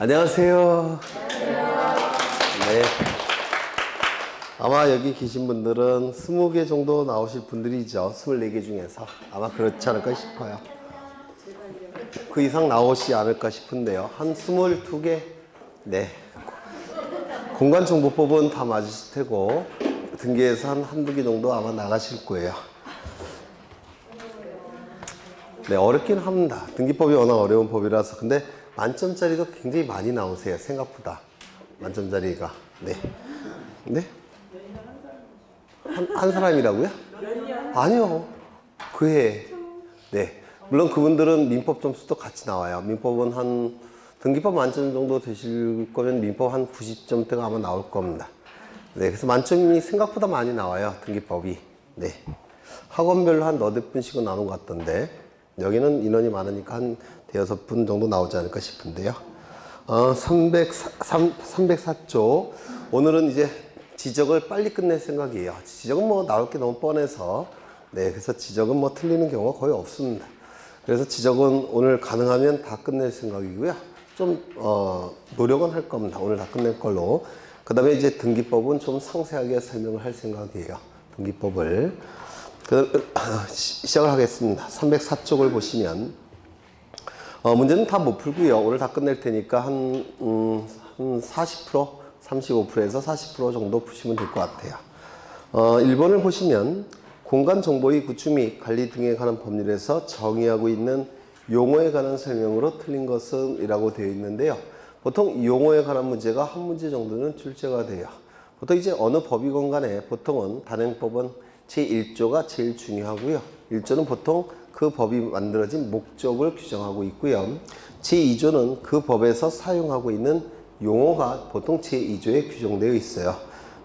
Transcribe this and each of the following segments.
안녕하세요. 네. 아마 여기 계신 분들은 20개 정도 나오실 분들이죠. 24개 중에서. 아마 그렇지 않을까 싶어요. 그 이상 나오시지 않을까 싶은데요. 한 22개? 네. 공간정보법은 다 맞으실 테고, 등기에서 한두 개 정도 아마 나가실 거예요. 네, 어렵긴 합니다. 등기법이 워낙 어려운 법이라서. 근데 만점짜리도 굉장히 많이 나오세요. 생각보다. 만점짜리가. 네. 네? 한 사람이라고요? 아니요. 그 해. 네. 물론 그분들은 민법 점수도 같이 나와요. 민법은 한, 등기법 만점 정도 되실 거면 민법 한 90점대가 아마 나올 겁니다. 네. 그래서 만점이 생각보다 많이 나와요. 등기법이. 네. 학원별로 한 너댓 분씩은 나오는 것 같던데, 여기는 인원이 많으니까 한 대여섯 분 정도 나오지 않을까 싶은데요. 304조. 오늘은 이제 지적을 빨리 끝낼 생각이에요. 지적은 뭐 나올 게 너무 뻔해서. 네, 그래서 지적은 뭐 틀리는 경우가 거의 없습니다. 그래서 지적은 오늘 가능하면 다 끝낼 생각이고요. 좀, 노력은 할 겁니다. 오늘 다 끝낼 걸로. 그 다음에 이제 등기법은 좀 상세하게 설명을 할 생각이에요. 등기법을. 시작을 하겠습니다. 304쪽을 보시면, 문제는 다 못 풀고요. 오늘 다 끝낼 테니까 한 40%, 35%에서 40% 정도 푸시면 될 것 같아요. 1번을 보시면, 공간정보의 구축 및 관리 등에 관한 법률에서 정의하고 있는 용어에 관한 설명으로 틀린 것은 이라고 되어 있는데요. 보통 용어에 관한 문제가 한 문제 정도는 출제가 돼요. 보통 이제 어느 법이건 간에 보통은 단행법은 제1조가 제일 중요하고요. 1조는 보통 그 법이 만들어진 목적을 규정하고 있고요. 제2조는 그 법에서 사용하고 있는 용어가 보통 제2조에 규정되어 있어요.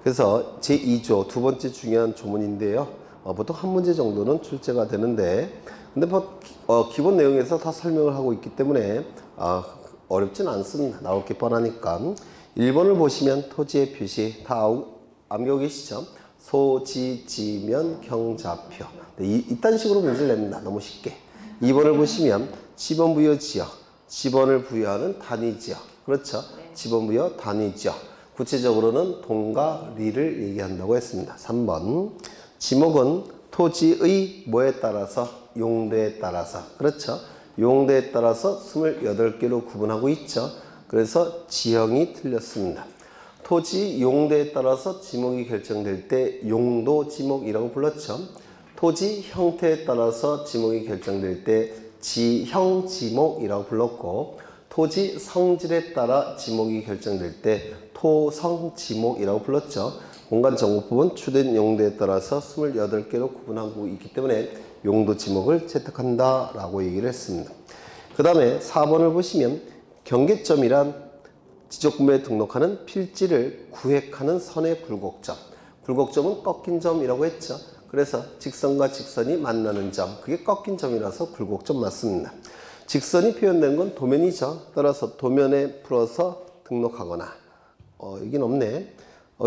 그래서 제2조 두 번째 중요한 조문인데요. 보통 한 문제 정도는 출제가 되는데, 근데 기본 내용에서 다 설명을 하고 있기 때문에 어렵진 않습니다. 나올 게 뻔하니까. 1번을 보시면 토지의 표시 다 암기하고 계시죠? 소지, 지면, 경자표. 네, 이딴 식으로 문제를 냅니다. 너무 쉽게. 2번을 보시면 지번 부여 지역, 지번을 부여하는 단위 지역. 그렇죠? 지번 부여 단위 지역. 구체적으로는 동과 리를 얘기한다고 했습니다. 3번. 지목은 토지의 뭐에 따라서? 용도에 따라서. 그렇죠? 용도에 따라서 28개로 구분하고 있죠. 그래서 지형이 틀렸습니다. 토지 용도에 따라서 지목이 결정될 때 용도 지목이라고 불렀죠. 토지 형태에 따라서 지목이 결정될 때 지형 지목이라고 불렀고, 토지 성질에 따라 지목이 결정될 때 토성 지목이라고 불렀죠. 공간정보법은 주된 용도에 따라서 28개로 구분하고 있기 때문에 용도 지목을 채택한다라고 얘기를 했습니다. 그 다음에 4번을 보시면 경계점이란 지적구매에 등록하는 필지를 구획하는 선의 굴곡점. 굴곡점은 꺾인 점이라고 했죠. 그래서 직선과 직선이 만나는 점, 그게 꺾인 점이라서 굴곡점 맞습니다. 직선이 표현된 건 도면이죠. 따라서 도면에 풀어서 등록하거나. 여긴 없네.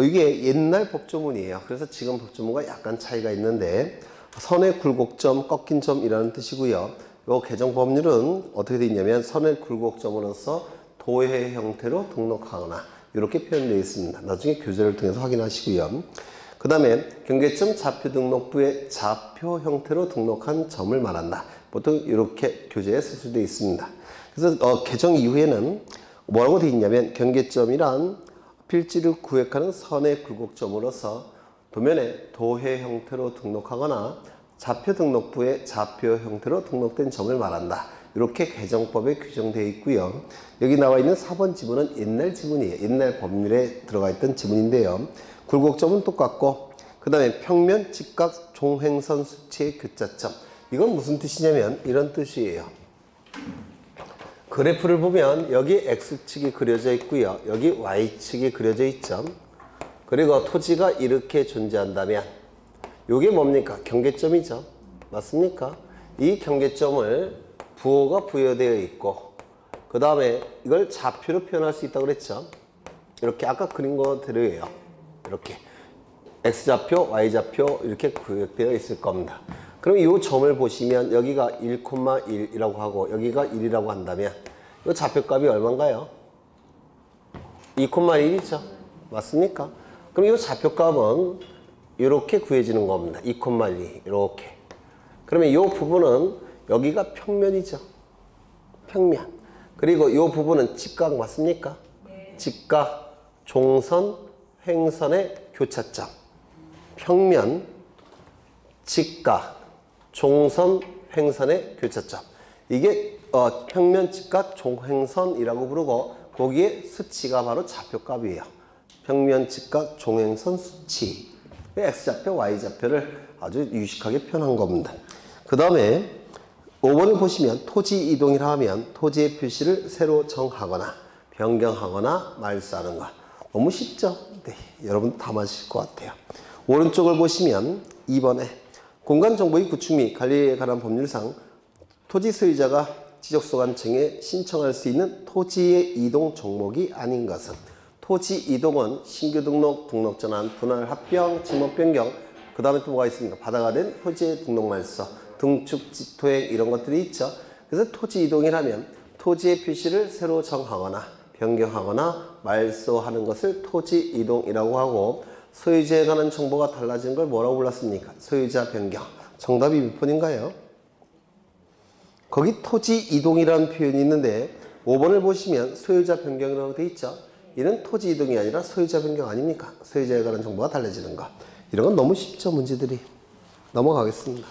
이게 옛날 법조문이에요. 그래서 지금 법조문과 약간 차이가 있는데, 선의 굴곡점, 꺾인 점이라는 뜻이고요. 이 개정법률은 어떻게 되어 있냐면 선의 굴곡점으로서 도해 형태로 등록하거나 이렇게 표현되어 있습니다. 나중에 교재를 통해서 확인하시고요. 그 다음에 경계점 좌표 등록부에 좌표 형태로 등록한 점을 말한다. 보통 이렇게 교재에 서술되어 있습니다. 그래서 개정 이후에는 뭐라고 되어 있냐면 경계점이란 필지를 구획하는 선의 굴곡점으로서 도면에 도해 형태로 등록하거나 좌표 등록부에 좌표 형태로 등록된 점을 말한다. 이렇게 개정법에 규정되어 있고요. 여기 나와 있는 4번 지문은 옛날 지문이에요. 옛날 법률에 들어가 있던 지문인데요. 굴곡점은 똑같고, 그 다음에 평면, 직각, 종횡선 수치의 교차점. 이건 무슨 뜻이냐면 이런 뜻이에요. 그래프를 보면 여기 X축이 그려져 있고요. 여기 Y축이 그려져 있죠. 그리고 토지가 이렇게 존재한다면 이게 뭡니까? 경계점이죠. 맞습니까? 이 경계점을 부호가 부여되어 있고, 그 다음에 이걸 좌표로 표현할 수 있다고 그랬죠. 이렇게 아까 그린 거대로예요. 이렇게 X좌표, Y좌표 이렇게 구획되어 있을 겁니다. 그럼 이 점을 보시면 여기가 1,1이라고 하고 여기가 1이라고 한다면 이 좌표값이 얼마인가요? 2,1이죠. 맞습니까? 그럼 이 좌표값은 이렇게 구해지는 겁니다. 2,2 이렇게. 그러면 이 부분은 여기가 평면이죠. 평면. 그리고 이 부분은 직각 맞습니까? 직각, 종선, 횡선의 교차점. 평면, 직각, 종선, 횡선의 교차점. 이게 평면, 직각, 종횡선이라고 부르고 거기에 수치가 바로 좌표값이에요. 평면, 직각, 종횡선 수치. X좌표, Y좌표를 아주 유식하게 표현한 겁니다. 그 다음에 5번을 보시면 토지 이동이라 하면 토지의 표시를 새로 정하거나 변경하거나 말소하는 것. 너무 쉽죠? 네, 여러분 다 맞으실 것 같아요. 오른쪽을 보시면 2번에 공간정보의 구축 및 관리에 관한 법률상 토지 소유자가 지적소관청에 신청할 수 있는 토지의 이동 종목이 아닌 것은 토지 이동은 신규 등록, 등록 전환, 분할 합병, 지목 변경, 그 다음에 또 뭐가 있습니까? 받아가 된 토지의 등록 말소, 등축, 지토행 이런 것들이 있죠. 그래서 토지 이동이라면 토지의 표시를 새로 정하거나 변경하거나 말소하는 것을 토지 이동이라고 하고 소유자에 관한 정보가 달라진 걸 뭐라고 불렀습니까? 소유자 변경. 정답이 몇 번인가요? 거기 토지 이동이라는 표현이 있는데 5번을 보시면 소유자 변경이라고 되어 있죠. 이는 토지 이동이 아니라 소유자 변경 아닙니까? 소유자에 관한 정보가 달라지는 것. 이런 건 너무 쉽죠, 문제들이. 넘어가겠습니다.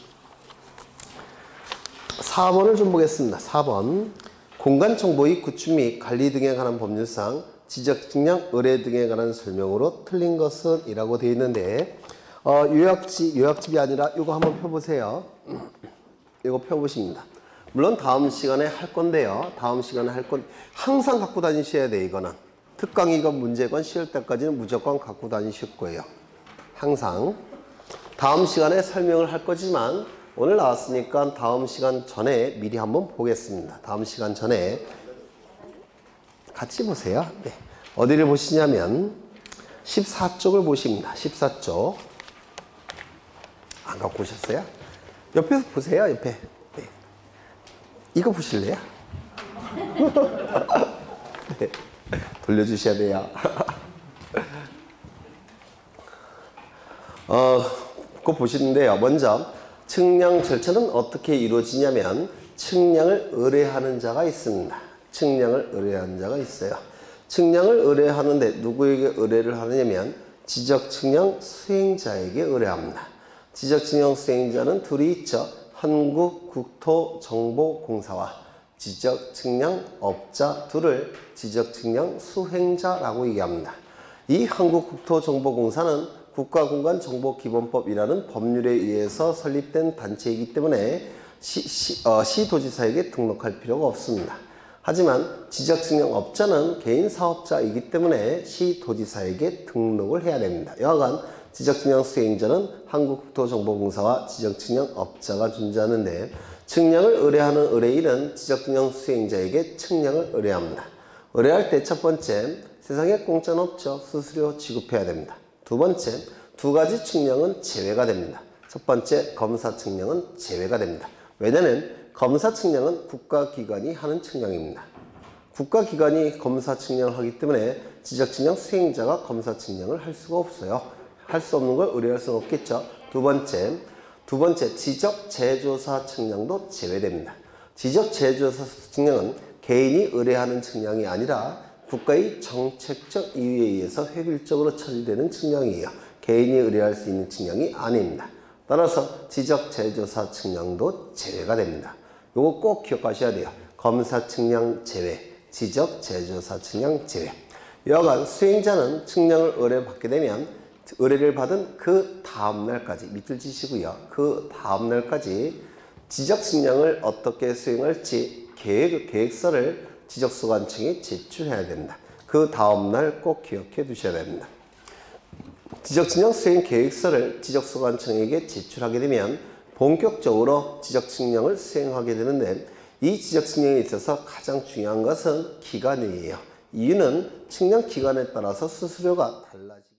4번을 좀 보겠습니다. 4번. 공간정보의 구축 및 관리 등에 관한 법률상 지적증명, 의뢰 등에 관한 설명으로 틀린 것은 이라고 되어 있는데 요약집이 아니라 이거 한번 펴보세요. 이거 펴보십니다. 물론 다음 시간에 할 건데요. 다음 시간에 할 건 항상 갖고 다니셔야 돼요. 이거는. 특강이건 문제건 쉬울 때까지는 무조건 갖고 다니실 거예요. 항상. 다음 시간에 설명을 할 거지만 오늘 나왔으니까 다음 시간 전에 미리 한번 보겠습니다. 다음 시간 전에 같이 보세요. 네. 어디를 보시냐면 14쪽을 보십니다. 14쪽. 안 갖고 오셨어요? 옆에서 보세요. 옆에. 네. 이거 보실래요? 네. 돌려주셔야 돼요. 그거 보시는데요. 먼저 측량 절차는 어떻게 이루어지냐면 측량을 의뢰하는 자가 있습니다. 측량을 의뢰하는 자가 있어요. 측량을 의뢰하는데 누구에게 의뢰를 하느냐면 지적측량 수행자에게 의뢰합니다. 지적측량 수행자는 둘이 있죠. 한국국토정보공사와 지적측량업자 둘을 지적측량 수행자라고 얘기합니다. 이 한국국토정보공사는 국가공간정보기본법이라는 법률에 의해서 설립된 단체이기 때문에 시도지사에게 등록할 필요가 없습니다. 하지만 지적측량업자는 개인 사업자이기 때문에 시도지사에게 등록을 해야 됩니다. 여하간 지적측량 수행자는 한국국토정보공사와 지적측량업자가 존재하는데 측량을 의뢰하는 의뢰인은 지적측량 수행자에게 측량을 의뢰합니다. 의뢰할 때 첫 번째, 세상에 공짜는 없죠. 수수료 지급해야 됩니다. 두 번째, 두 가지 측량은 제외가 됩니다. 첫 번째, 검사 측량은 제외가 됩니다. 왜냐하면 검사 측량은 국가기관이 하는 측량입니다. 국가기관이 검사 측량을 하기 때문에 지적측량 수행자가 검사 측량을 할 수가 없어요. 할 수 없는 걸 의뢰할 수는 없겠죠. 두 번째, 지적재조사 측량도 제외됩니다. 지적재조사 측량은 개인이 의뢰하는 측량이 아니라 국가의 정책적 이유에 의해서 획일적으로 처리되는 측량이에요. 개인이 의뢰할 수 있는 측량이 아닙니다. 따라서 지적재조사 측량도 제외가 됩니다. 요거 꼭 기억하셔야 돼요. 검사 측량 제외, 지적재조사 측량 제외. 여하간 수행자는 측량을 의뢰받게 되면 의뢰를 받은 그 다음 날까지 밑줄 치시고요. 그 다음 날까지 지적 측량을 어떻게 수행할지 계획서를 지적소관청에 제출해야 됩니다. 그 다음날 꼭 기억해 두셔야 됩니다. 지적측량 수행 계획서를 지적소관청에게 제출하게 되면 본격적으로 지적측량을 수행하게 되는데 이 지적측량에 있어서 가장 중요한 것은 기간이에요. 이유는 측량 기간에 따라서 수수료가 달라집니다.